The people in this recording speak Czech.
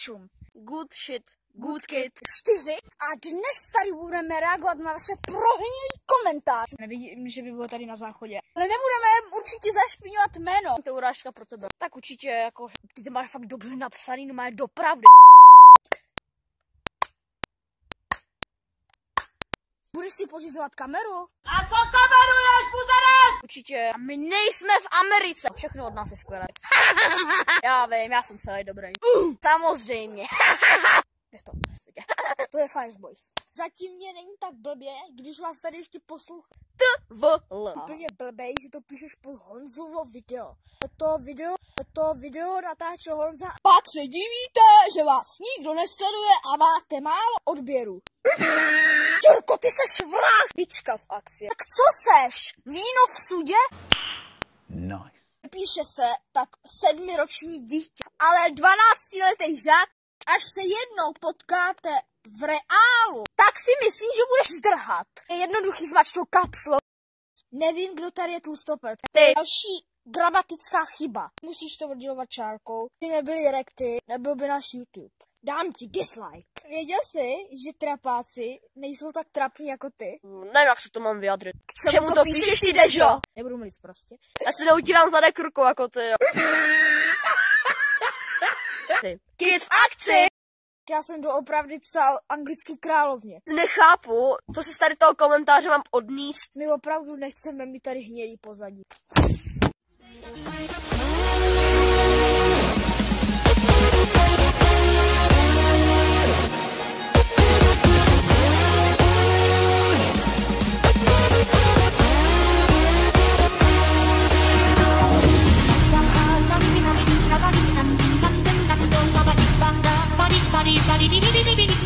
posluchačům. Good shit, good kid. 4 a dnes tady budeme reagovat na vaše prohnilý komentář. Nevidím, že by bylo tady na záchodě. Ale nebudeme určitě zašpiňovat jméno. To je urážka pro tebe. Tak určitě jako, ty to máš fakt dobře napsaný, no máš dopravdy. Budeš si pořizovat kameru? A co kameruješ, buzere? Určitě. A my nejsme v Americe. Všechno od nás je skvělé. Já vím, já jsem celý dobrý. Samozřejmě. Je to. To je Five Boys. Zatím mě není tak blbě, když vás tady ještě poslouchám. TVL. Úplně blbej, že to píšeš pod Honzovo video. To video natáčel Honza. Pak se divíte, že vás nikdo nesleduje a máte málo odběrů. Čurko, ty seš vrah! Bička v akci. Tak co seš? Víno v sudě? Nice. Píše se tak 7roční dítě, ale 12letý žák, až se jednou potkáte v reálu, tak si myslím, že budeš zdrhat. Je jednoduchý zmačknout kapslo. Nevím, kdo tady je tlustopet. Ty. Další gramatická chyba. Musíš to oddělovat čárkou. Ty nebyly rekty, nebyl by náš YouTube. Dám ti dislike. Věděl jsi, že trapáci nejsou tak trapní jako ty? Nevím, jak se to mám vyjadřit. K čemu to píšeš ty, Dežo? Nebudu mluvit prostě. Já si neutírám zadek rukou jako ty. Ty. Kid v akci! Já jsem doopravdy psal anglický královně. Nechápu, co si z tady toho komentáře mám odníst. My opravdu nechceme mít tady hnědý pozadí. Body, body, body, body, body, body.